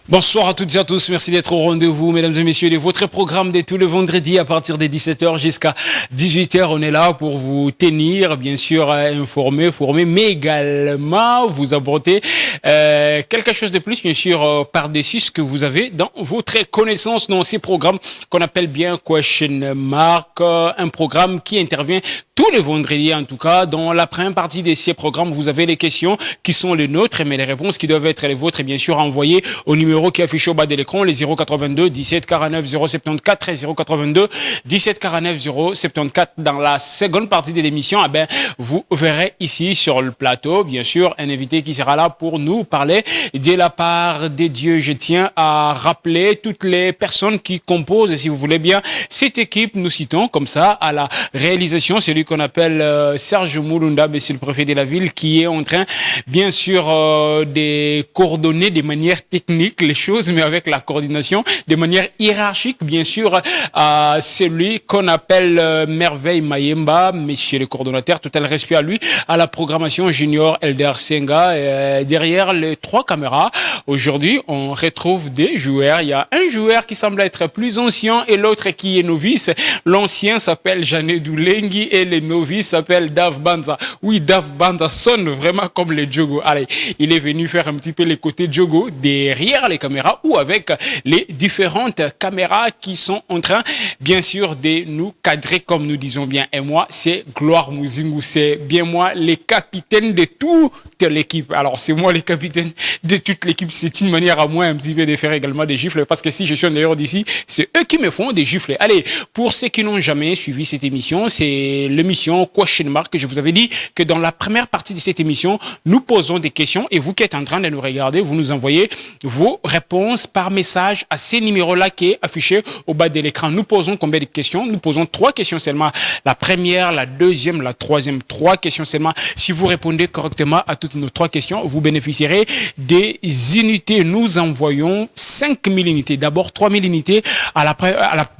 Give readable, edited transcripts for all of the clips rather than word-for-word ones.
Bonsoir à toutes et à tous, merci d'être au rendez-vous, mesdames et messieurs, de votre programme de tout le vendredi à partir des 17h jusqu'à 18h. On est là pour vous tenir, bien sûr, informer, former, mais également vous apporter quelque chose de plus, bien sûr, par-dessus ce que vous avez dans votre connaissance dans ces programmes qu'on appelle bien Question Mark, un programme qui intervient tous les vendredis, en tout cas. Dans la première partie de ces programmes, vous avez les questions qui sont les nôtres, mais les réponses qui doivent être les vôtres, et bien sûr, envoyées au numéro qui est affiché au bas de l'écran, les 082 17 49 074 et 082 17 49 074. Dans la seconde partie de l'émission, vous verrez ici sur le plateau, bien sûr, un invité qui sera là pour nous parler de la part de Dieu. Je tiens à rappeler toutes les personnes qui composent, si vous voulez bien, cette équipe. Nous citons comme ça à la réalisation celui qu'on appelle Serge Moulunda, monsieur le préfet de la ville, qui est en train, bien sûr, de coordonner de manière technique les choses, mais avec la coordination de manière hiérarchique, bien sûr, à celui qu'on appelle Merveille Mayemba, monsieur le coordonnateur, total respect à lui, à la programmation junior Elder Senga. Derrière les trois caméras, aujourd'hui, on retrouve des joueurs. Il y a un joueur qui semble être plus ancien et l'autre qui est novice. L'ancien s'appelle Janet Doulengi et le novice s'appelle Dave Banza. Oui, Dave Banza sonne vraiment comme le Djogo. Allez, il est venu faire un petit peu les côtés Djogo derrière les caméras ou avec les différentes caméras qui sont en train, bien sûr, de nous cadrer, comme nous disons bien. Et moi, c'est Gloire Muzingu. C'est bien moi, les capitaines de toute l'équipe. Alors, c'est moi, les capitaines de toute l'équipe. C'est une manière à moi un petit peu de faire également des gifles, parce que si je suis en dehors d'ici, c'est eux qui me font des gifles. Allez, pour ceux qui n'ont jamais suivi cette émission, c'est l'émission Question Mark. Je vous avais dit que dans la première partie de cette émission, nous posons des questions et vous qui êtes en train de nous regarder, vous nous envoyez vos réponses par message à ces numéros-là qui est affiché au bas de l'écran. Nous posons combien de questions? Nous posons 3 questions seulement. La première, la deuxième, la troisième. 3 questions seulement. Si vous répondez correctement à toutes nos 3 questions, vous bénéficierez des unités. Nous envoyons 5000 unités. D'abord 3000 unités à la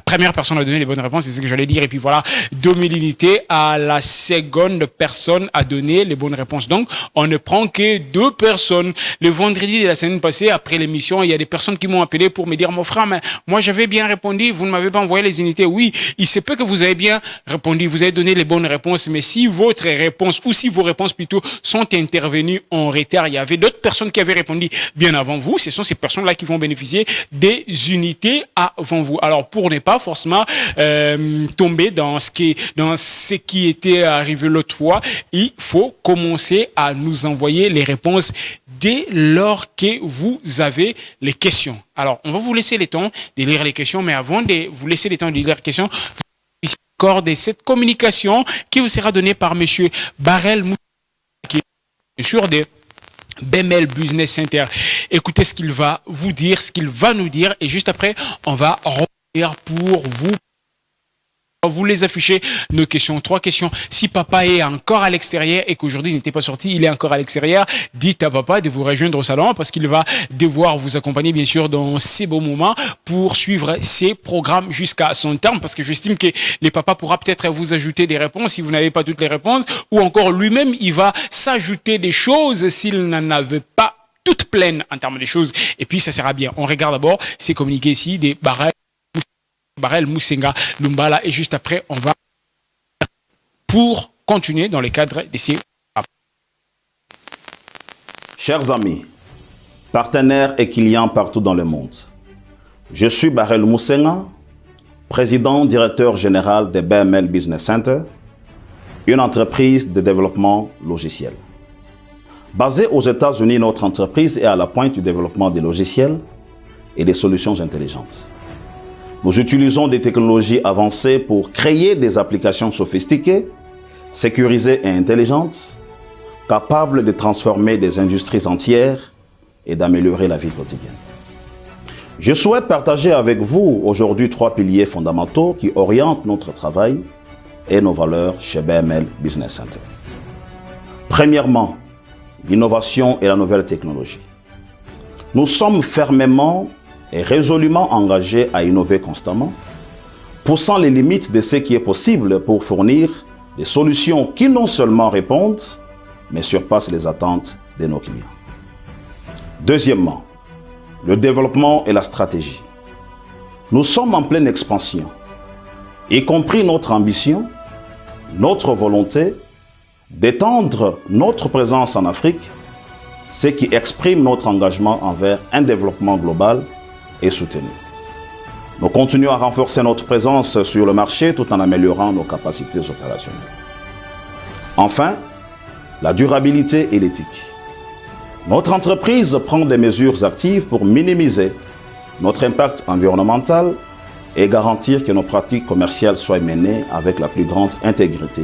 première personne à donner les bonnes réponses, c'est ce que j'allais dire. Et puis voilà, 2000 unités à la seconde personne à donner les bonnes réponses. Donc, on ne prend que 2 personnes. Le vendredi de la semaine passée, après l'émission, il y a des personnes qui m'ont appelé pour me dire, mon frère, mais moi j'avais bien répondu, vous ne m'avez pas envoyé les unités. Oui, il se peut que vous avez bien répondu, vous avez donné les bonnes réponses, mais si votre réponse, ou si vos réponses plutôt, sont intervenues en retard, il y avait d'autres personnes qui avaient répondu bien avant vous, ce sont ces personnes-là qui vont bénéficier des unités avant vous. Alors, pour ne pas forcément tomber dans ce qui était arrivé l'autre fois, il faut commencer à nous envoyer les réponses dès lors que vous avez les questions. Alors, on va vous laisser le temps de lire les questions, mais avant de vous laisser le temps de lire les questions, accorder cette communication qui vous sera donnée par monsieur Barel, qui est sur des BML Business Center. Écoutez ce qu'il va vous dire, ce qu'il va nous dire, et juste après, on va revenir pour vous les afficher nos questions. 3 questions. Si papa est encore à l'extérieur et qu'aujourd'hui il n'était pas sorti, il est encore à l'extérieur, dites à papa de vous rejoindre au salon parce qu'il va devoir vous accompagner bien sûr dans ces beaux moments pour suivre ces programmes jusqu'à son terme, parce que j'estime que les papas pourra peut-être vous ajouter des réponses si vous n'avez pas toutes les réponses, ou encore lui-même il va s'ajouter des choses s'il n'en avait pas toutes pleines en termes de choses, et puis ça sera bien. On regarde d'abord ces communiqués ici des Barel Musenga Lumbala, et juste après on va pour continuer dans le cadre de ces. Chers amis, partenaires et clients partout dans le monde, je suis Barel Musenga, président directeur général de BML Business Center, une entreprise de développement logiciel. Basée aux États-Unis, notre entreprise est à la pointe du développement des logiciels et des solutions intelligentes. Nous utilisons des technologies avancées pour créer des applications sophistiquées, sécurisées et intelligentes, capables de transformer des industries entières et d'améliorer la vie quotidienne. Je souhaite partager avec vous aujourd'hui 3 piliers fondamentaux qui orientent notre travail et nos valeurs chez BML Business Center. Premièrement, l'innovation et la nouvelle technologie. Nous sommes fermement et résolument engagé à innover constamment, poussant les limites de ce qui est possible pour fournir des solutions qui non seulement répondent, mais surpassent les attentes de nos clients. Deuxièmement, le développement et la stratégie. Nous sommes en pleine expansion, y compris notre ambition, notre volonté d'étendre notre présence en Afrique, ce qui exprime notre engagement envers un développement global et soutenu. Nous continuons à renforcer notre présence sur le marché tout en améliorant nos capacités opérationnelles. Enfin, la durabilité et l'éthique. Notre entreprise prend des mesures actives pour minimiser notre impact environnemental et garantir que nos pratiques commerciales soient menées avec la plus grande intégrité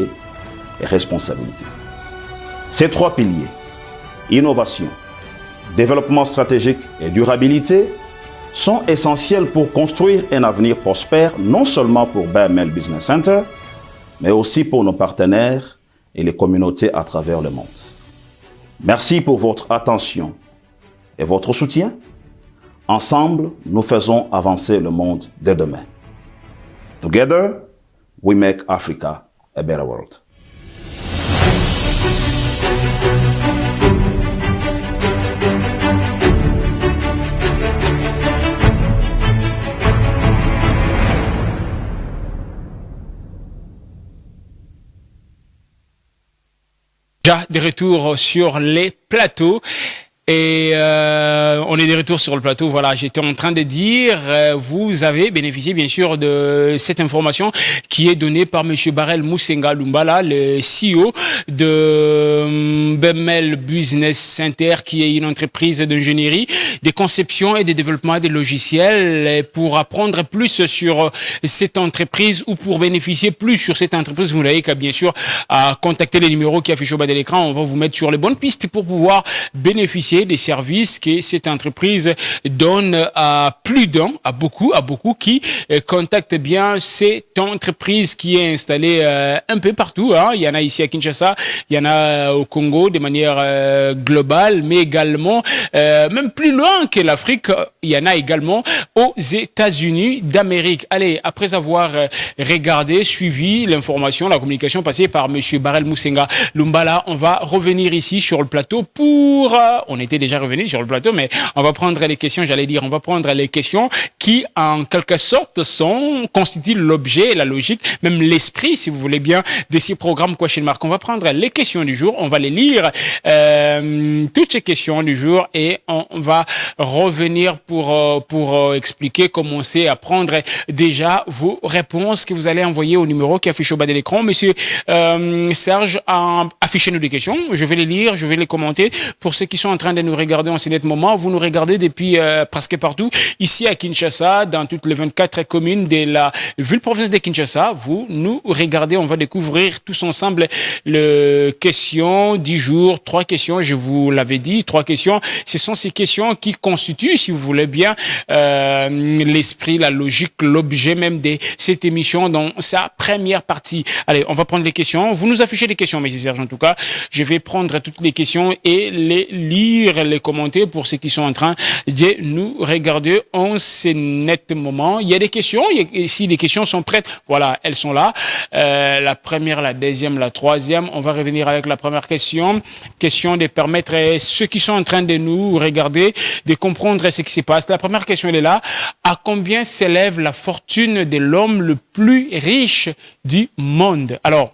et responsabilité. Ces trois piliers, innovation, développement stratégique et durabilité, sont essentiels pour construire un avenir prospère, non seulement pour BML Business Center, mais aussi pour nos partenaires et les communautés à travers le monde. Merci pour votre attention et votre soutien. Ensemble, nous faisons avancer le monde de demain. Together, we make Africa a better world. Déjà de retour sur les plateaux. Et on est de retour sur le plateau. Voilà, j'étais en train de dire, vous avez bénéficié bien sûr de cette information qui est donnée par Monsieur Barel Musenga Lumbala, le CEO de BML Business Center, qui est une entreprise d'ingénierie, de conception et de développement des logiciels. Et pour apprendre plus sur cette entreprise ou pour bénéficier plus sur cette entreprise, vous n'avez qu'à bien sûr à contacter les numéros qui affichent au bas de l'écran. On va vous mettre sur les bonnes pistes pour pouvoir bénéficier des services que cette entreprise donne à plus d'un, à beaucoup qui contactent bien cette entreprise qui est installée un peu partout. Hein. Il y en a ici à Kinshasa, il y en a au Congo de manière globale, mais également même plus loin que l'Afrique, il y en a également aux États-Unis d'Amérique. Allez, après avoir regardé, suivi l'information, la communication passée par Monsieur Barel Musenga Lumbala, on va revenir ici sur le plateau pour... on était déjà revenu sur le plateau, mais on va prendre les questions, on va prendre les questions qui, en quelque sorte, constituent l'objet, la logique, même l'esprit, si vous voulez bien, de ces programmes Question Mark. On va prendre les questions du jour, on va les lire, toutes ces questions du jour, et on va revenir pour expliquer, commencer à prendre déjà vos réponses que vous allez envoyer au numéro qui affiche au bas de l'écran. Monsieur Serge, affichez-nous des questions, je vais les lire, je vais les commenter. Pour ceux qui sont en train de nous regarder en ce net moment, vous nous regardez depuis presque partout, ici à Kinshasa, dans toutes les 24 communes de la ville-province de Kinshasa, vous nous regardez, on va découvrir tous ensemble les questions du jour, 3 questions, je vous l'avais dit, 3 questions, ce sont ces questions qui constituent, si vous voulez bien, l'esprit, la logique, l'objet même de cette émission dans sa première partie. Allez, on va prendre les questions, vous nous affichez les questions, Monsieur Serge, en tout cas, je vais prendre toutes les questions et les lire, les commenter pour ceux qui sont en train de nous regarder en ce net moment. Il y a des questions, si les questions sont prêtes, voilà, elles sont là. La première, la deuxième, la troisième. On va revenir avec la première question. Question de permettre à ceux qui sont en train de nous regarder de comprendre ce qui se passe. La première question, elle est là. À combien s'élève la fortune de l'homme le plus riche du monde? Alors,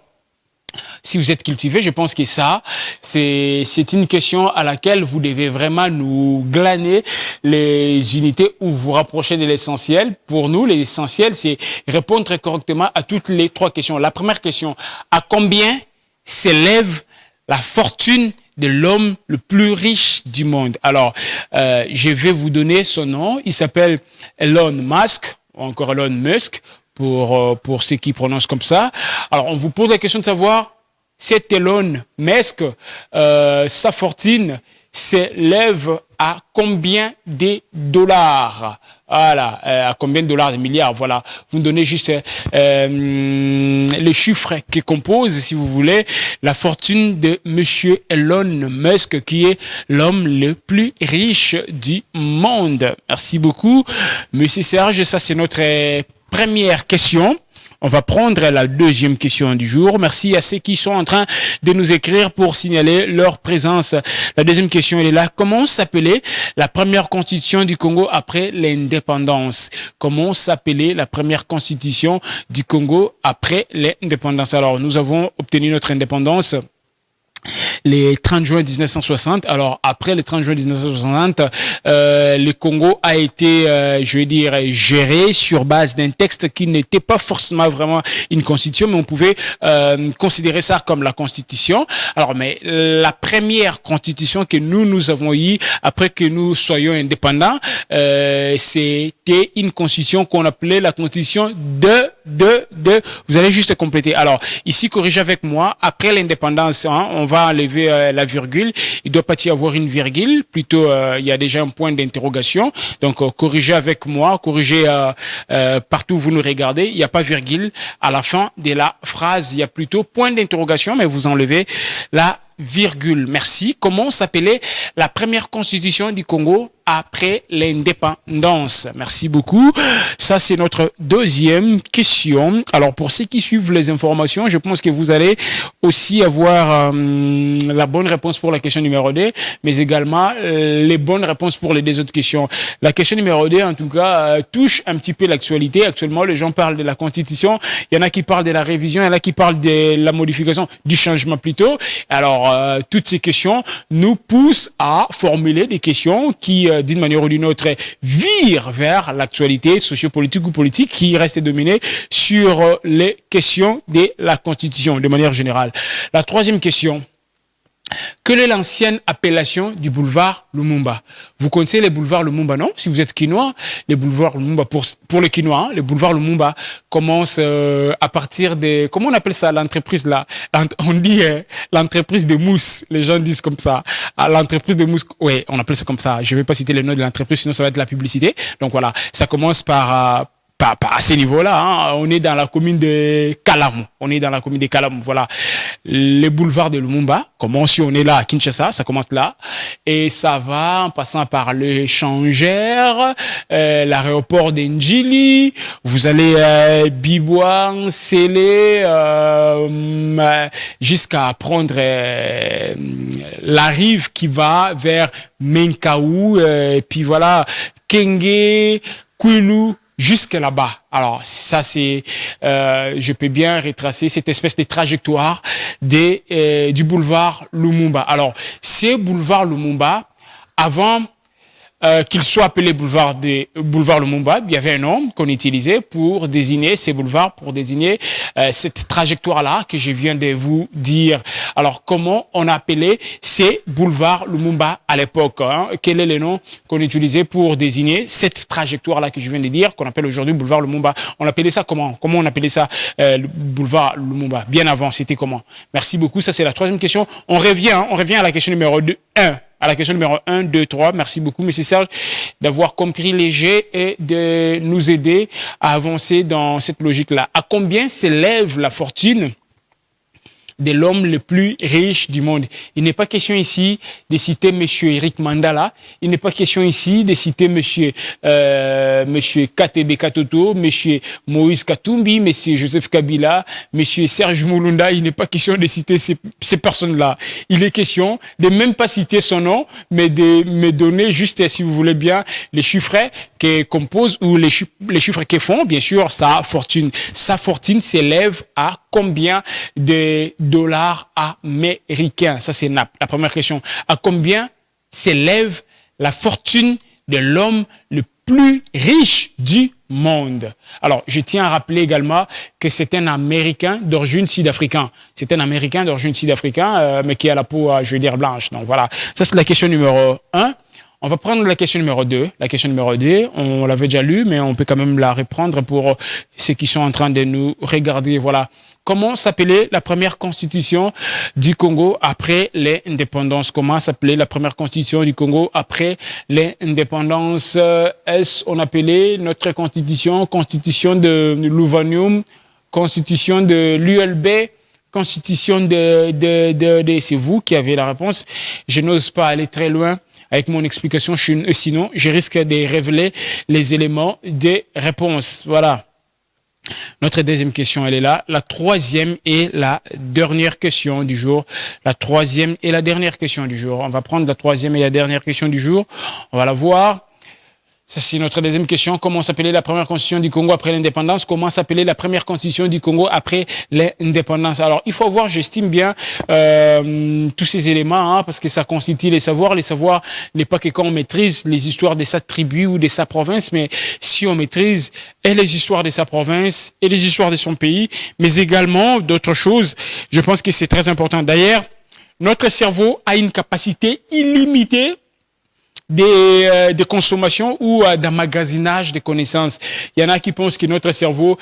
si vous êtes cultivé, je pense que ça, c'est une question à laquelle vous devez vraiment nous glaner les unités ou vous rapprocher de l'essentiel. Pour nous, l'essentiel, c'est répondre correctement à toutes les 3 questions. La première question, à combien s'élève la fortune de l'homme le plus riche du monde? Alors, je vais vous donner son nom. Il s'appelle Elon Musk, ou encore Elon Musk, pour ceux qui prononcent comme ça. Alors, on vous pose la question de savoir, cet Elon Musk, sa fortune s'élève à combien de dollars? Voilà, à combien de dollars, de milliards? Voilà, vous me donnez juste les chiffres qui composent, si vous voulez, la fortune de Monsieur Elon Musk, qui est l'homme le plus riche du monde. Merci beaucoup, Monsieur Serge. Ça, c'est notre première question. On va prendre la deuxième question du jour. Merci à ceux qui sont en train de nous écrire pour signaler leur présence. La deuxième question, elle est là. Comment s'appelait la première constitution du Congo après l'indépendance? Comment s'appelait la première constitution du Congo après l'indépendance? Alors, nous avons obtenu notre indépendance les 30 juin 1960. Alors, après le 30 juin 1960, le Congo a été, je vais dire, géré sur base d'un texte qui n'était pas forcément vraiment une constitution, mais on pouvait considérer ça comme la constitution. Alors, mais la première constitution que nous avons eue après que nous soyons indépendants, c'était une constitution qu'on appelait la constitution de. Vous allez juste compléter. Alors, ici, corrigez avec moi. Après l'indépendance, on va enlever la virgule. Il ne doit pas y avoir une virgule. Plutôt, il y a déjà un point d'interrogation. Donc, corrigez avec moi. Corrigez partout où vous nous regardez. Il n'y a pas virgule. À la fin de la phrase, il y a plutôt point d'interrogation, mais vous enlevez la virgule. Merci. Comment s'appelait la première constitution du Congo après l'indépendance? Merci beaucoup. Ça, c'est notre deuxième question. Alors, pour ceux qui suivent les informations, je pense que vous allez aussi avoir la bonne réponse pour la question numéro 2, mais également les bonnes réponses pour les deux autres questions. La question numéro 2, en tout cas, touche un petit peu l'actualité. Actuellement, les gens parlent de la Constitution. Il y en a qui parlent de la révision, il y en a qui parlent de la modification, du changement plutôt. Alors, toutes ces questions nous poussent à formuler des questions qui, d'une manière ou d'une autre, virent vers l'actualité sociopolitique ou politique qui reste dominée sur les questions de la Constitution de manière générale. La troisième question. Quelle est l'ancienne appellation du boulevard Lumumba? Vous connaissez les boulevards Lumumba, non? Si vous êtes quinois, les boulevards Lumumba, pour les quinois, les boulevards Lumumba commencent à partir de, comment on appelle ça, l'entreprise là? On dit l'entreprise de mousse, les gens disent comme ça. L'entreprise de mousse, oui, on appelle ça comme ça. Je ne vais pas citer le nom de l'entreprise, sinon ça va être de la publicité. Donc voilà, ça commence par à ce niveau-là, hein. On est dans la commune de Kalamu. Voilà. Les boulevards de Lumumba, comment si on est là à Kinshasa, ça commence là. Et ça va en passant par le Changère, l'aéroport d'Njili. Vous allez Bibouan, Sélé, jusqu'à prendre la rive qui va vers Menkaou, et puis voilà, Kenge, Kwilu, jusque là-bas. Alors, ça, c'est, je peux bien retracer cette espèce de trajectoire du boulevard Lumumba. Alors, ces boulevards Lumumba, avant qu'il soit appelé boulevard Lumumba, il y avait un nom qu'on utilisait pour désigner ces boulevards, pour désigner cette trajectoire-là que je viens de vous dire. Alors, comment on appelait ces boulevards Lumumba à l'époque, hein? Quel est le nom qu'on utilisait pour désigner cette trajectoire-là que je viens de dire, qu'on appelle aujourd'hui boulevard Lumumba? On appelait ça comment? Comment on appelait ça, le boulevard Lumumba? Bien avant, c'était comment? Merci beaucoup. Ça, c'est la troisième question. On revient à la question numéro 1. À la question numéro 1, 2, 3. Merci beaucoup, M. Serge, d'avoir compris les jets et de nous aider à avancer dans cette logique-là. À combien s'élève la fortune de l'homme le plus riche du monde? Il n'est pas question ici de citer M. Eric Mandala. Il n'est pas question ici de citer monsieur Katebe Katoto, M. Moïse Katumbi, M. Joseph Kabila, M. Serge Moulunda. Il n'est pas question de citer ces personnes-là. Il est question de même pas citer son nom, mais de me donner juste, si vous voulez bien, les chiffres qui composent ou les chiffres qui font, bien sûr, sa fortune. Sa fortune s'élève à combien de dollars américains? Ça, c'est la première question. À combien s'élève la fortune de l'homme le plus riche du monde? Alors, je tiens à rappeler également que c'est un Américain d'origine sud-africain. C'est un Américain d'origine sud-africain, mais qui a la peau, je veux dire, blanche. Donc voilà, ça c'est la question numéro 1. On va prendre la question numéro 2. La question numéro 2, on l'avait déjà lue, mais on peut quand même la reprendre pour ceux qui sont en train de nous regarder. Voilà. Comment s'appelait la première constitution du Congo après l'indépendance? Comment s'appelait la première constitution du Congo après l'indépendance? Est-ce qu'on appelait notre constitution de Louvanium, constitution de l'ULB, constitution c'est vous qui avez la réponse. Je n'ose pas aller très loin avec mon explication, sinon je risque de révéler les éléments des réponses. Voilà. Notre deuxième question, elle est là. La troisième et la dernière question du jour. La troisième et la dernière question du jour. On va prendre la troisième et la dernière question du jour. On va la voir. Ça, c'est notre deuxième question. Comment s'appelait la première constitution du Congo après l'indépendance? Comment s'appelait la première constitution du Congo après l'indépendance? Alors, il faut voir, j'estime bien tous ces éléments, hein, parce que ça constitue les savoirs. Les savoirs n'est pas que quand on maîtrise les histoires de sa tribu ou de sa province, mais si on maîtrise et les histoires de sa province et les histoires de son pays, mais également d'autres choses, je pense que c'est très important. D'ailleurs, notre cerveau a une capacité illimitée de consommation ou d'emmagasinage de connaissances. Il y en a qui pensent que notre cerveau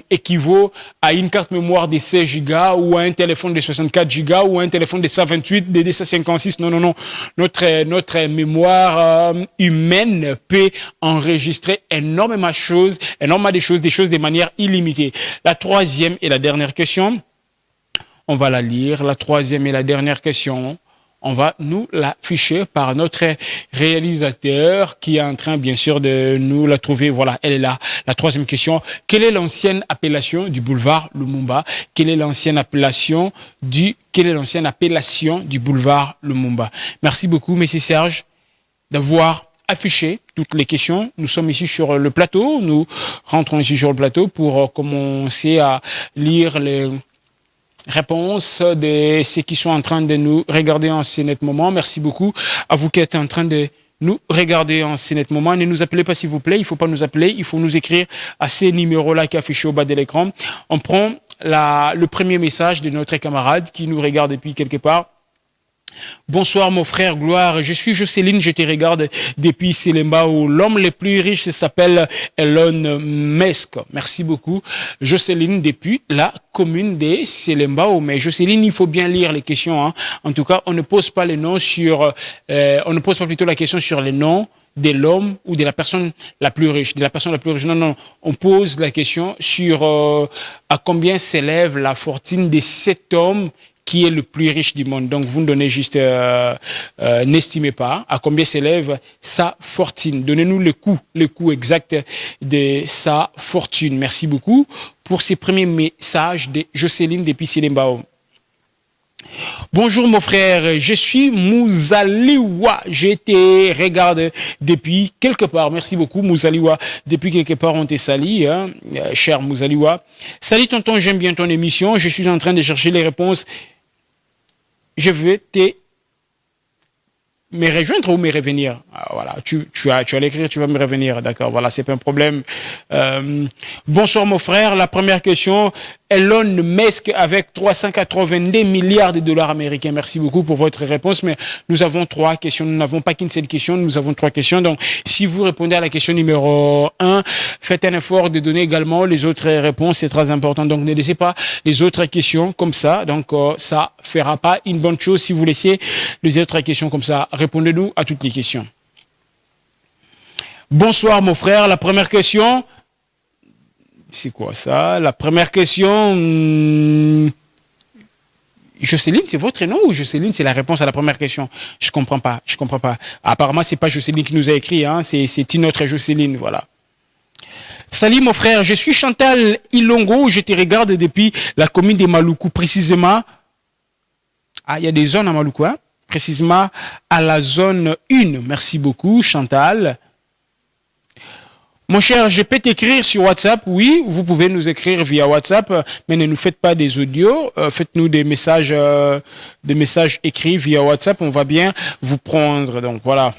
équivaut à une carte mémoire de 16 gigas ou à un téléphone de 64 gigas ou à un téléphone de 128, de 256. Non, non, non. Notre mémoire humaine peut enregistrer énormément de choses, des choses de manière illimitée. La troisième et la dernière question, on va la lire. La troisième et la dernière question, on va nous l'afficher par notre réalisateur qui est en train, bien sûr, de nous la trouver. Voilà, elle est là. La troisième question. Quelle est l'ancienne appellation du boulevard Lumumba? Quelle est l'ancienne appellation du boulevard Lumumba? Merci beaucoup, Monsieur Serge, d'avoir affiché toutes les questions. Nous sommes ici sur le plateau. Nous rentrons ici sur le plateau pour commencer à lire les réponse de ceux qui sont en train de nous regarder en ce net moment. Merci beaucoup à vous qui êtes en train de nous regarder en ce net moment. Ne nous appelez pas, s'il vous plaît. Il ne faut pas nous appeler. Il faut nous écrire à ces numéros-là qui affichent au bas de l'écran. On prend le premier message de notre camarade qui nous regarde depuis quelque part. Bonsoir mon frère Gloire, je suis Jocelyne, je te regarde depuis Selembao. L'homme le plus riche s'appelle Elon Musk. Merci beaucoup Jocelyne depuis la commune de Selembao. Mais Jocelyne, il faut bien lire les questions, hein. En tout cas, on ne pose pas les noms sur, on ne pose pas plutôt la question sur les noms de l'homme ou de la personne la plus riche, Non, non, on pose la question sur à combien s'élève la fortune de cet homme qui est le plus riche du monde. Donc, vous nous donnez juste, n'estimez pas à combien s'élève sa fortune. Donnez-nous le coût exact de sa fortune. Merci beaucoup pour ces premiers messages de Jocelyne depuis Selembao. Bonjour mon frère, je suis Mouzaliwa. Je te regarde depuis quelque part. Merci beaucoup Mouzaliwa. Depuis quelque part, on te salue, hein, cher Mouzaliwa. Salut tonton, j'aime bien ton émission. Je suis en train de chercher les réponses. Je veux me rejoindre ou me revenir. Voilà, tu vas l'écrire, tu vas me revenir. D'accord, voilà, c'est pas un problème. Bonsoir mon frère. La première question, Elon Musk avec 382 milliards de dollars américains. Merci beaucoup pour votre réponse, mais nous avons trois questions. Nous n'avons pas qu'une seule question, nous avons trois questions. Donc, si vous répondez à la question numéro 1, faites un effort de donner également les autres réponses. C'est très important. Donc, ne laissez pas les autres questions comme ça. Donc, ça fera pas une bonne chose si vous laissez les autres questions comme ça. Répondez-nous à toutes les questions. Bonsoir mon frère. La première question... C'est quoi ça? La première question... Jocelyne, c'est votre nom ou Jocelyne, c'est la réponse à la première question? Je comprends pas. Apparemment, c'est pas Jocelyne qui nous a écrit, hein, c'est une autre Jocelyne, voilà. Salut mon frère, je suis Chantal Ilongo, je te regarde depuis la commune de Maluku, précisément... Ah, il y a des zones à Maluku, hein? Précisément à la zone 1. Merci beaucoup, Chantal. Mon cher, je peux t'écrire sur WhatsApp. Oui, vous pouvez nous écrire via WhatsApp, mais ne nous faites pas des audios. Faites-nous des messages écrits via WhatsApp. On va bien vous prendre. Donc, voilà.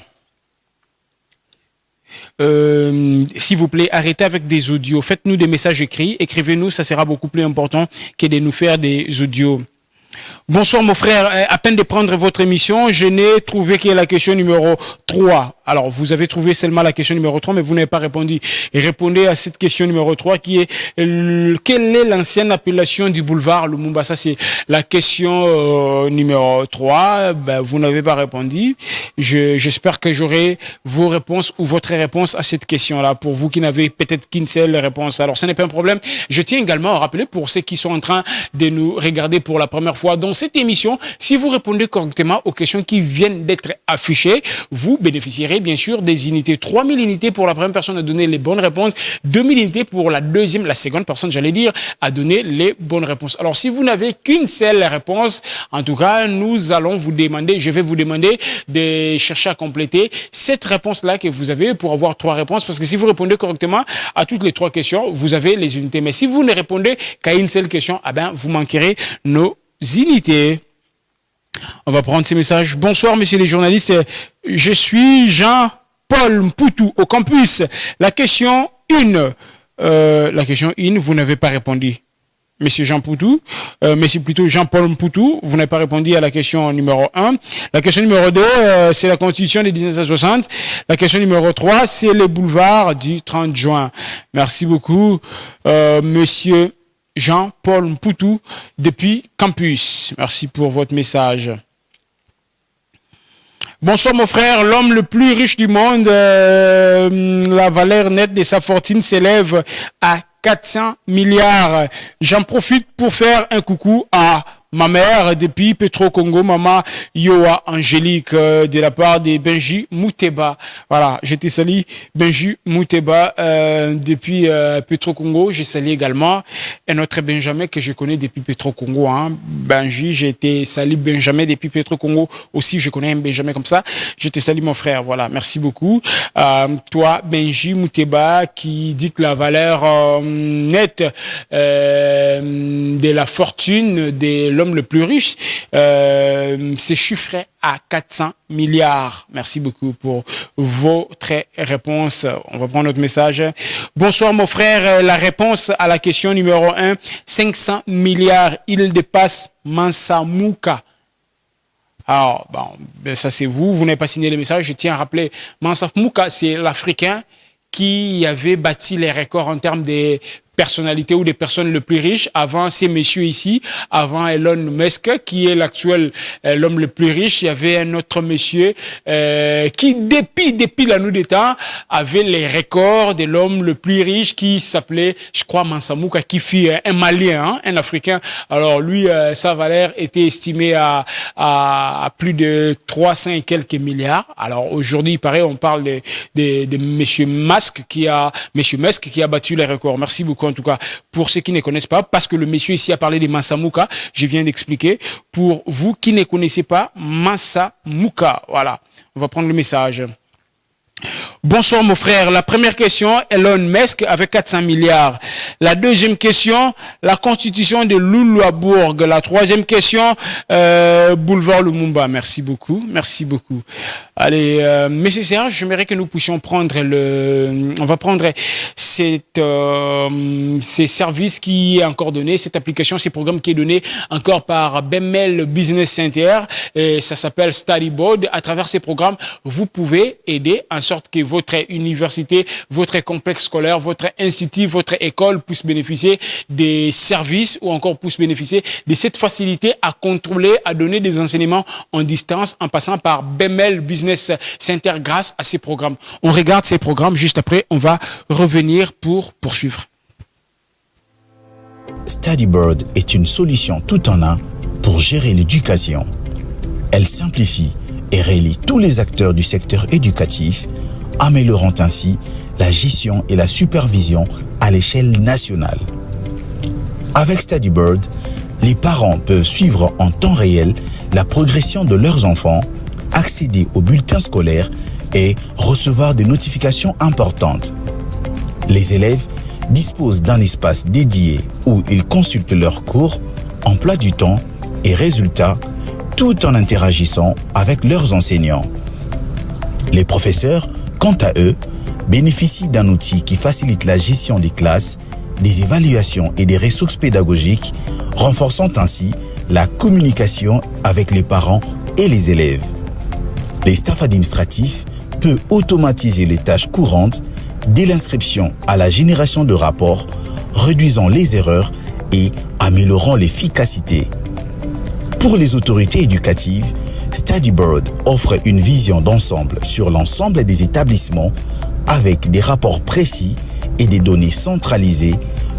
S'il vous plaît, arrêtez avec des audios. Faites-nous des messages écrits. Écrivez-nous, ça sera beaucoup plus important que de nous faire des audios. Bonsoir mon frère, à peine de prendre votre émission, je n'ai trouvé que la question numéro 3. Alors, vous avez trouvé seulement la question numéro 3, mais vous n'avez pas répondu. Et répondez à cette question numéro 3 qui est quelle est l'ancienne appellation du boulevard Lumumba? Ça, c'est la question numéro 3. Ben, vous n'avez pas répondu. J'espère que j'aurai vos réponses ou votre réponse à cette question-là pour vous qui n'avez peut-être qu'une seule réponse. Alors, ce n'est pas un problème. Je tiens également à rappeler pour ceux qui sont en train de nous regarder pour la première fois dans cette émission. Si vous répondez correctement aux questions qui viennent d'être affichées, vous bénéficierez bien sûr des unités. 3000 unités pour la première personne à donner les bonnes réponses, 2000 unités pour la seconde personne, à donner les bonnes réponses. Alors, si vous n'avez qu'une seule réponse, en tout cas, je vais vous demander de chercher à compléter cette réponse-là que vous avez pour avoir 3 réponses, parce que si vous répondez correctement à toutes les 3 questions, vous avez les unités. Mais si vous ne répondez qu'à une seule question, vous manquerez nos unités. On va prendre ces messages. Bonsoir, messieurs les journalistes. Je suis Jean-Paul Mpoutou au campus. La question 1, vous n'avez pas répondu. Monsieur Jean Poutou, mais c'est plutôt Jean-Paul Mpoutou, vous n'avez pas répondu à la question numéro 1. La question numéro 2, c'est la Constitution de 1960. La question numéro 3, c'est le boulevard du 30 juin. Merci beaucoup, monsieur Jean-Paul Mpoutou, depuis Campus. Merci pour votre message. Bonsoir mon frère, l'homme le plus riche du monde, la valeur nette de sa fortune s'élève à 400 milliards. J'en profite pour faire un coucou à ma mère depuis Petro-Congo, maman Yoa Angélique, de la part de Benji Mouteba. Voilà, je te salue Benji Mouteba depuis Petro-Congo. Je salue également un autre Benjamin que je connais depuis Petro-Congo. Benji, je te salue Benjamin depuis Petro-Congo. Aussi, je connais un Benjamin comme ça. Je te salue mon frère. Voilà, merci beaucoup. Toi, Benji Mouteba, qui dit que la valeur nette de la fortune de l'homme le plus riche, c'est chiffré à 400 milliards. Merci beaucoup pour votre réponse. On va prendre notre message. Bonsoir mon frère, la réponse à la question numéro 1, 500 milliards, il dépasse Mansa Mouka. Alors, ça c'est vous n'avez pas signé le message, je tiens à rappeler, Mansa Mouka, c'est l'Africain qui avait bâti les records en termes de personnalités ou des personnes les plus riches avant ces messieurs ici, avant Elon Musk, qui est l'actuel l'homme le plus riche. Il y avait un autre monsieur qui, depuis la nuit des temps, avait les records de l'homme le plus riche qui s'appelait, je crois, Mansa Mouka, qui fut un Malien, un Africain. Alors lui, sa valeur était estimée à plus de 300 et quelques milliards. Alors aujourd'hui, il paraît, on parle de monsieur Musk qui a battu les records. Merci beaucoup. En tout cas, pour ceux qui ne connaissent pas, parce que le monsieur ici a parlé de Mansa Mouka, je viens d'expliquer. Pour vous qui ne connaissez pas Mansa Mouka, voilà, on va prendre le message. Bonsoir mon frère. La première question, Elon Musk avec 400 milliards. La deuxième question, la constitution de Luluabourg. La troisième question, boulevard Lumumba. Merci beaucoup. Merci beaucoup. Allez, monsieur Serge, j'aimerais que nous puissions prendre on va prendre ces services qui est encore donné, cette application, ces programmes qui est donné encore par BML Business Center. Et ça s'appelle Studyboard. À travers ces programmes, vous pouvez aider en sorte que votre université, votre complexe scolaire, votre institut, votre école puisse bénéficier des services ou encore puisse bénéficier de cette facilité à contrôler, à donner des enseignements en distance en passant par BML Business Center grâce à ces programmes. On regarde ces programmes, juste après, on va revenir pour poursuivre. Studyboard est une solution tout en un pour gérer l'éducation. Elle simplifie et relie tous les acteurs du secteur éducatif, améliorant ainsi la gestion et la supervision à l'échelle nationale. Avec Studyboard, les parents peuvent suivre en temps réel la progression de leurs enfants, accéder aux bulletins scolaires et recevoir des notifications importantes. Les élèves disposent d'un espace dédié où ils consultent leurs cours, emploi du temps et résultats, tout en interagissant avec leurs enseignants. Les professeurs, quant à eux, bénéficient d'un outil qui facilite la gestion des classes, des évaluations et des ressources pédagogiques, renforçant ainsi la communication avec les parents et les élèves. Les staffs administratifs peuvent automatiser les tâches courantes dès l'inscription à la génération de rapports, réduisant les erreurs et améliorant l'efficacité. Pour les autorités éducatives, Studyboard offre une vision d'ensemble sur l'ensemble des établissements avec des rapports précis et des données centralisées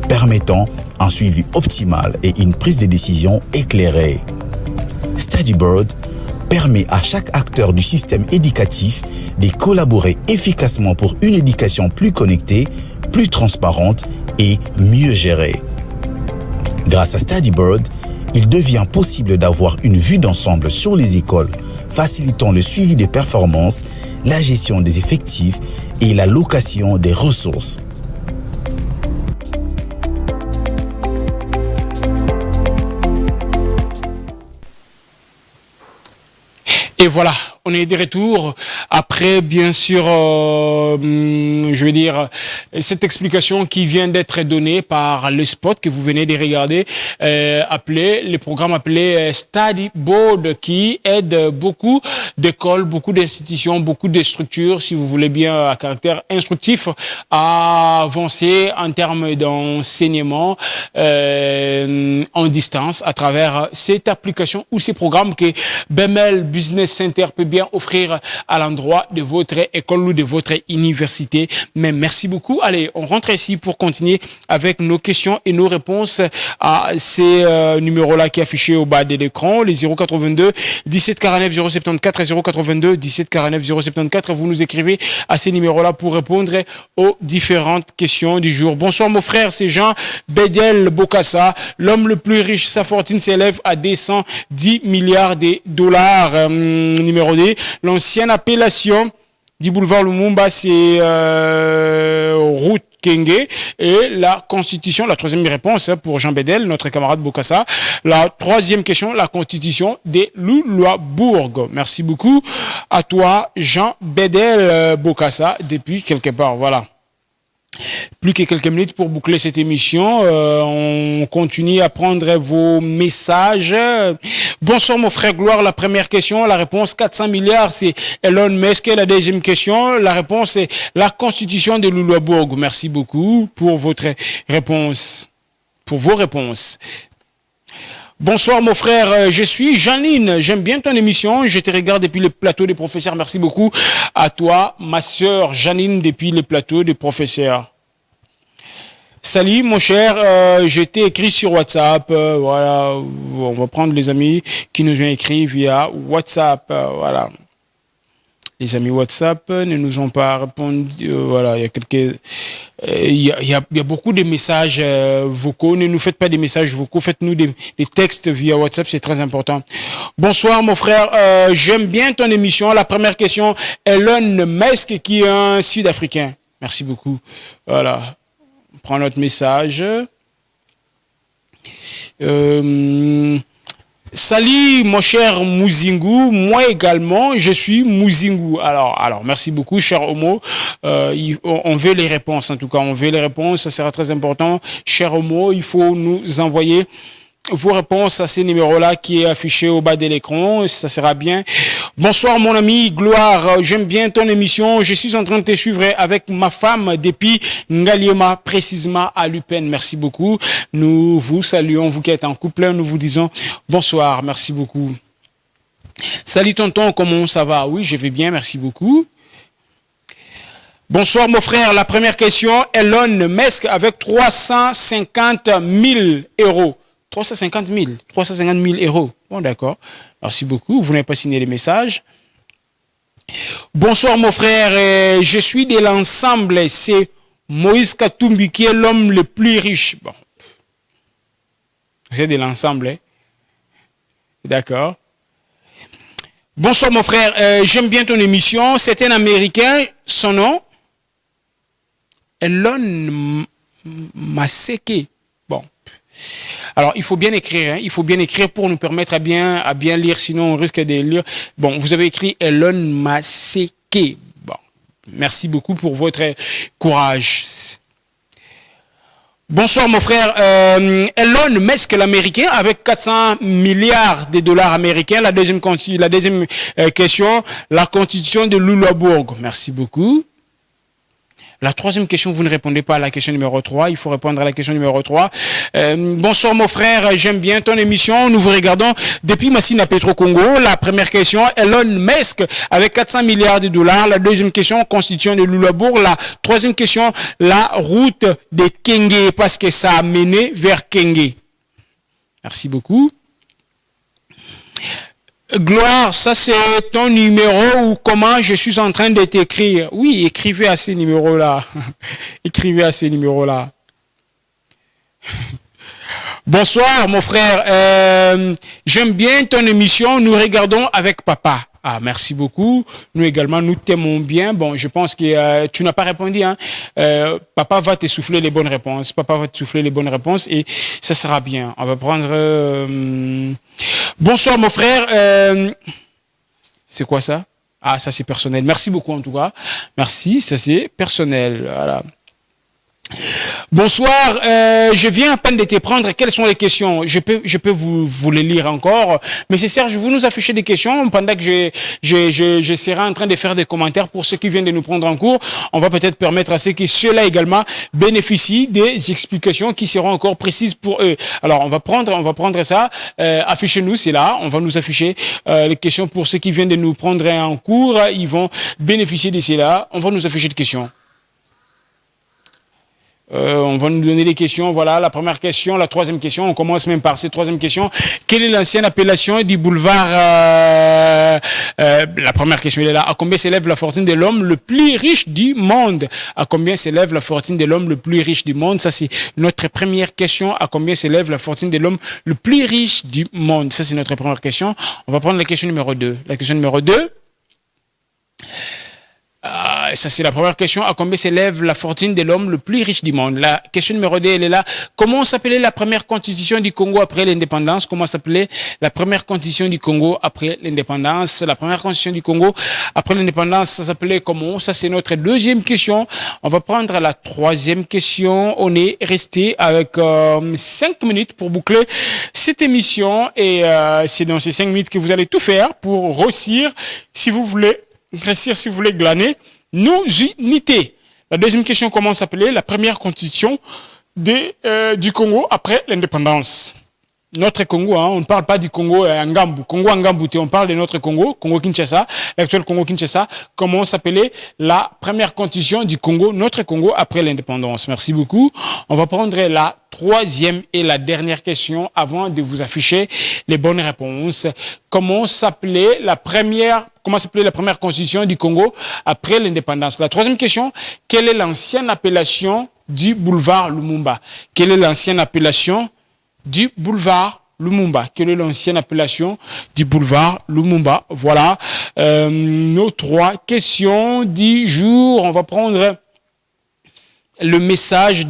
permettant un suivi optimal et une prise de décision éclairée. StudyBird permet à chaque acteur du système éducatif de collaborer efficacement pour une éducation plus connectée, plus transparente et mieux gérée. Grâce à StudyBird, il devient possible d'avoir une vue d'ensemble sur les écoles, facilitant le suivi des performances, la gestion des effectifs et l'allocation des ressources. Et voilà, on est de retour après, bien sûr, je veux dire, cette explication qui vient d'être donnée par le spot que vous venez de regarder, le programme appelé StudyBird, qui aide beaucoup d'écoles, beaucoup d'institutions, beaucoup de structures, si vous voulez bien, à caractère instructif, à avancer en termes d'enseignement en distance à travers cette application ou ces programmes que BML Business Center peut bien offrir à l'endroit de votre école ou de votre université. Mais merci beaucoup. Allez, on rentre ici pour continuer avec nos questions et nos réponses à ces numéros-là qui est affiché au bas de l'écran, les 082 17 49 074 et 082 17 49 074. Vous nous écrivez à ces numéros-là pour répondre aux différentes questions du jour. Bonsoir mon frère, c'est Jean Bedel Bokassa, l'homme le plus riche. Sa fortune s'élève à 210 milliards de dollars. Numéro D, l'ancienne appellation du boulevard Lumumba, c'est route Kenge. Et la constitution, la troisième réponse pour Jean Bedel, notre camarade Bokassa. La troisième question, la constitution des Loulois-Bourg. Merci beaucoup à toi, Jean Bedel Bokassa, depuis quelque part. Voilà. Plus que quelques minutes pour boucler cette émission. On continue à prendre vos messages. Bonsoir mon frère Gloire. La première question, la réponse 400 milliards, c'est Elon Musk. La deuxième question, la réponse est la constitution de Loulois-Bourg. Merci beaucoup pour votre réponse, pour vos réponses. Bonsoir mon frère, je suis Janine, j'aime bien ton émission, je te regarde depuis le plateau des professeurs. Merci beaucoup à toi, ma sœur Janine, depuis le plateau des professeurs. Salut mon cher, je t'ai écrit sur WhatsApp, voilà, on va prendre les amis qui nous ont écrit via WhatsApp, voilà. Les amis WhatsApp ne nous ont pas répondu. Voilà, il y a quelques, il y a beaucoup de messages vocaux. Ne nous faites pas des messages vocaux, faites-nous des textes via WhatsApp, c'est très important. Bonsoir mon frère, j'aime bien ton émission. La première question, Elon Musk qui est un Sud-Africain. Merci beaucoup. Voilà, on prend notre message. Salut mon cher Mouzingu, moi également je suis Mouzingu. Alors merci beaucoup cher Homo, on veut les réponses en tout cas, on veut les réponses, ça sera très important. Cher Homo, il faut nous envoyer vos réponses à ces numéros-là qui est affiché au bas de l'écran, ça sera bien. Bonsoir mon ami Gloire, j'aime bien ton émission, je suis en train de te suivre avec ma femme depuis Ngaliema, précisément à Lupin. Merci beaucoup, nous vous saluons, vous qui êtes en couple, nous vous disons bonsoir, merci beaucoup. Salut tonton, comment ça va? Oui, je vais bien, merci beaucoup. Bonsoir mon frère, la première question, Elon Musk avec 350 000 euros. 350 000 euros. Bon, d'accord. Merci beaucoup. Vous n'avez pas signé les messages. Bonsoir, mon frère. Je suis de l'ensemble. C'est Moïse Katumbi qui est l'homme le plus riche. Bon. C'est de l'ensemble. D'accord. Bonsoir, mon frère. J'aime bien ton émission. C'est un Américain. Son nom? Elon Musk. Bon. Alors, il faut bien écrire, hein. Il faut bien écrire pour nous permettre à bien lire, sinon on risque de lire. Bon, vous avez écrit Elon Musk. Bon, merci beaucoup pour votre courage. Bonsoir mon frère, Elon Musk, l'américain, avec 400 milliards de dollars américains. La deuxième question, la constitution de Loulois-Bourg. Merci beaucoup. La troisième question, vous ne répondez pas à la question numéro 3. Il faut répondre à la question numéro 3. Bonsoir mon frère, j'aime bien ton émission. Nous vous regardons depuis Massina Petro Congo. La première question, Elon Musk avec 400 milliards de dollars. La deuxième question, constitution de Lulabourg. La troisième question, la route de Kenge, parce que ça a mené vers Kenge. Merci beaucoup. Gloire, ça c'est ton numéro ou comment je suis en train de t'écrire. Oui, écrivez à ces numéros-là. Écrivez à ces numéros-là. Bonsoir mon frère, j'aime bien ton émission, nous regardons avec papa. Ah, merci beaucoup. Nous également, nous t'aimons bien. Bon, je pense que tu n'as pas répondu. Hein. Papa va te souffler les bonnes réponses. Papa va te souffler les bonnes réponses et ça sera bien. On va prendre... Bonsoir mon frère. C'est quoi ça? Ah, ça c'est personnel. Merci beaucoup en tout cas. Merci, ça c'est personnel. Voilà. Bonsoir, je viens à peine de te prendre. Quelles sont les questions? Je peux vous les lire encore. Mais c'est Serge, vous nous affichez des questions pendant que je serai en train de faire des commentaires pour ceux qui viennent de nous prendre en cours. On va peut-être permettre à ceux qui ceux-là également bénéficient des explications qui seront encore précises pour eux. Alors on va prendre ça. Affichez-nous, c'est là. On va nous afficher les questions pour ceux qui viennent de nous prendre en cours. Ils vont bénéficier de cela. On va nous afficher des questions. On va nous donner les questions. Voilà, la première question, la troisième question. On commence même par cette troisième question. Quelle est l'ancienne appellation du boulevard la première question, elle est là. À combien s'élève la fortune de l'homme le plus riche du monde? À combien s'élève la fortune de l'homme le plus riche du monde? Ça, c'est notre première question. À combien s'élève la fortune de l'homme le plus riche du monde? Ça, c'est notre première question. On va prendre la question numéro 2. La question numéro 2. Ça, c'est la première question. À combien s'élève la fortune de l'homme le plus riche du monde? La question numéro 2, elle est là. Comment s'appelait la première constitution du Congo après l'indépendance? Comment s'appelait la première constitution du Congo après l'indépendance? La première constitution du Congo après l'indépendance, ça s'appelait comment? Ça, c'est notre deuxième question. On va prendre la troisième question. On est resté avec 5 minutes pour boucler cette émission. Et c'est dans ces 5 minutes que vous allez tout faire pour réussir, si vous voulez, glaner nos unités. La deuxième question, comment s'appelait la première constitution du Congo après l'indépendance? Notre Congo, hein, on ne parle pas du Congo Ngambu. Congo Ngambu, on parle de notre Congo, Congo Kinshasa, l'actuel Congo Kinshasa. Comment s'appelait la première constitution du Congo, notre Congo après l'indépendance? Merci beaucoup. On va prendre la troisième et la dernière question avant de vous afficher les bonnes réponses. Comment s'appelait la première constitution du Congo après l'indépendance? La troisième question, quelle est l'ancienne appellation du boulevard Lumumba? Quelle est l'ancienne appellation du boulevard Lumumba? Quelle est l'ancienne appellation du boulevard Lumumba? Voilà nos 3 questions du jour. On va prendre le message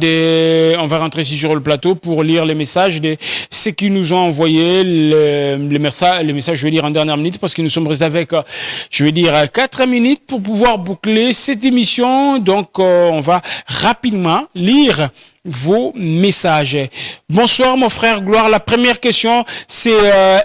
on va rentrer ici sur le plateau pour lire les messages de ceux qui nous ont envoyé les messages, je vais lire en dernière minute parce que nous sommes restés avec, 4 minutes pour pouvoir boucler cette émission. Donc, on va rapidement lire vos messages. Bonsoir mon frère Gloire. La première question, c'est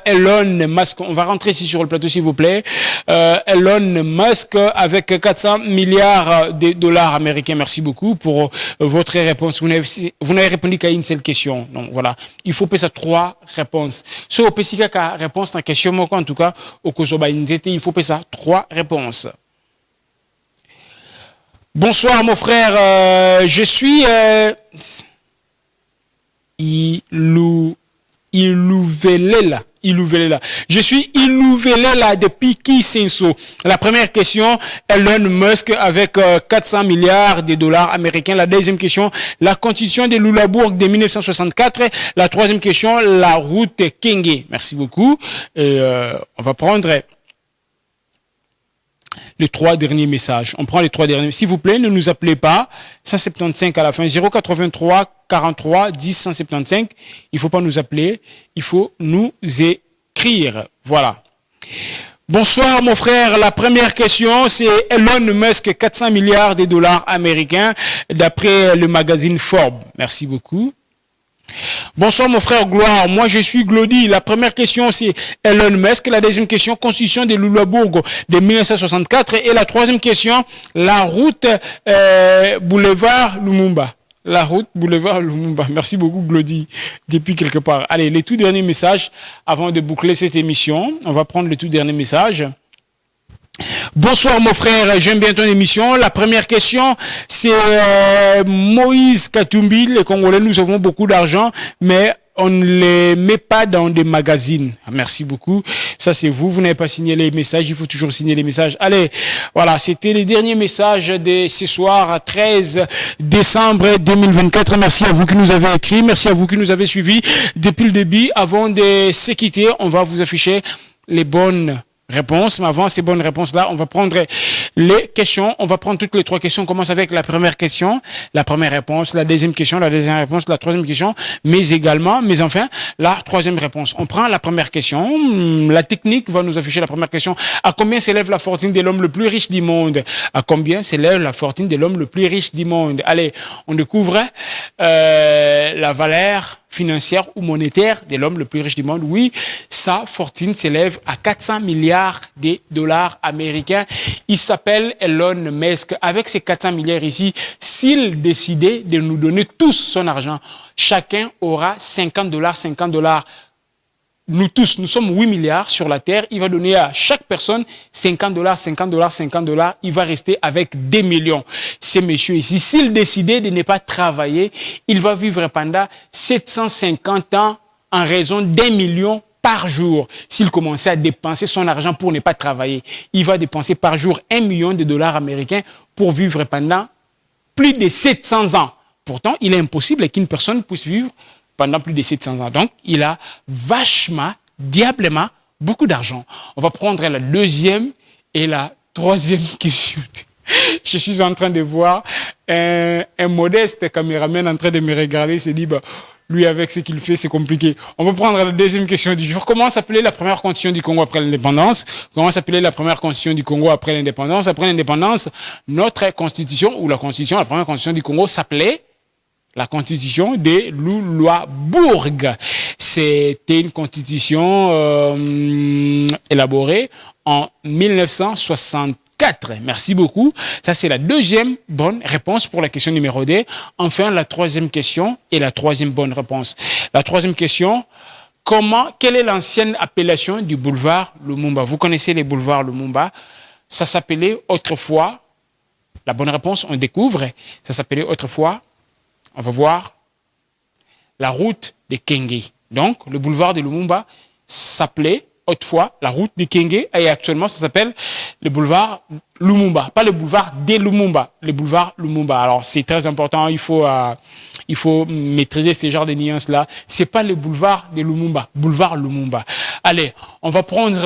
Elon Musk. On va rentrer ici sur le plateau s'il vous plaît. Elon Musk avec 400 milliards de dollars américains. Merci beaucoup pour votre réponse. Vous n'avez répondu qu'à une seule question. Donc voilà, il faut passer à 3 réponses. Si vous passez qu'à réponse à la question, en tout cas, il faut passer à 3 réponses. Bonsoir mon frère, je suis Ilouvelela. Je suis Ilouvelela depuis Kisenso. La première question, Elon Musk avec 400 milliards de dollars américains. La deuxième question, la constitution de Lulabourg de 1964. La troisième question, la route Kenge. Merci beaucoup. On va prendre les 3 derniers messages. On prend les 3 derniers. S'il vous plaît, ne nous appelez pas. 175 à la fin. 083 43 10 175. Il ne faut pas nous appeler. Il faut nous écrire. Voilà. Bonsoir mon frère. La première question, c'est Elon Musk, 400 milliards de dollars américains d'après le magazine Forbes. Merci beaucoup. Bonsoir mon frère Gloire, moi je suis Glody. La première question c'est Elon Musk, la deuxième question constitution de Lulabourg de 1964 et la troisième question la route boulevard Lumumba. La route boulevard Lumumba. Merci beaucoup Glody depuis quelque part. Allez, les tout derniers messages avant de boucler cette émission. On va prendre les tout derniers messages. Bonsoir mon frère, j'aime bien ton émission. La première question, c'est Moïse Katumbi. Les Congolais, nous avons beaucoup d'argent, mais on ne les met pas dans des magazines. Merci beaucoup. Ça, c'est vous. Vous n'avez pas signé les messages. Il faut toujours signer les messages. Allez, voilà. C'était les derniers messages de ce soir, 13 décembre 2024. Merci à vous qui nous avez écrit. Merci à vous qui nous avez suivis depuis le début. Avant de se quitter, on va vous afficher les bonnes réponses. Mais avant ces bonnes réponses-là, on va prendre les questions. On va prendre toutes les trois questions. On commence avec la première question, la première réponse, la deuxième question, la deuxième réponse, la troisième question, mais enfin, la troisième réponse. On prend la première question. La technique va nous afficher la première question. À combien s'élève la fortune de l'homme le plus riche du monde? À combien s'élève la fortune de l'homme le plus riche du monde? Allez, on découvre la valeur financière ou monétaire de l'homme le plus riche du monde. Oui, sa fortune s'élève à 400 milliards de dollars américains. Il s'appelle Elon Musk. Avec ces 400 milliards ici, s'il décidait de nous donner tous son argent, chacun aura 50 $. Nous tous, nous sommes 8 milliards sur la Terre. Il va donner à chaque personne 50 $, 50 $, 50 $. Il va rester avec des millions. Ces messieurs ici, s'il décidait de ne pas travailler, il va vivre pendant 750 ans en raison d'1 million par jour. S'il commençait à dépenser son argent pour ne pas travailler, il va dépenser par jour 1 million de dollars américains pour vivre pendant plus de 700 ans. Pourtant, il est impossible qu'une personne puisse vivre pendant plus de 700 ans. Donc, il a vachement, diablement, beaucoup d'argent. On va prendre la deuxième et la troisième question. Je suis en train de voir un modeste caméraman en train de me regarder. Il se dit, bah, lui, avec ce qu'il fait, c'est compliqué. On va prendre la deuxième question du jour. Comment s'appelait la première constitution du Congo après l'indépendance? Comment s'appelait la première constitution du Congo après l'indépendance? Après l'indépendance, notre constitution, ou la constitution, la première constitution du Congo s'appelait la constitution de Lulabourg. C'était une constitution élaborée en 1964. Merci beaucoup. Ça, c'est la deuxième bonne réponse pour la question numéro 2. Enfin, la troisième question et la troisième bonne réponse. La troisième question, quelle est l'ancienne appellation du boulevard Lumumba? Vous connaissez les boulevards Lumumba. Ça s'appelait autrefois, la bonne réponse, on découvre, ça s'appelait autrefois, on va voir, la route de Kenge. Donc, le boulevard de Lumumba s'appelait autrefois la route de Kenge et actuellement, ça s'appelle le boulevard Lumumba. Pas le boulevard de Lumumba, le boulevard Lumumba. Alors, c'est très important, il faut maîtriser ces genres de nuances-là. C'est pas le boulevard de Lumumba, boulevard Lumumba. Allez, on va prendre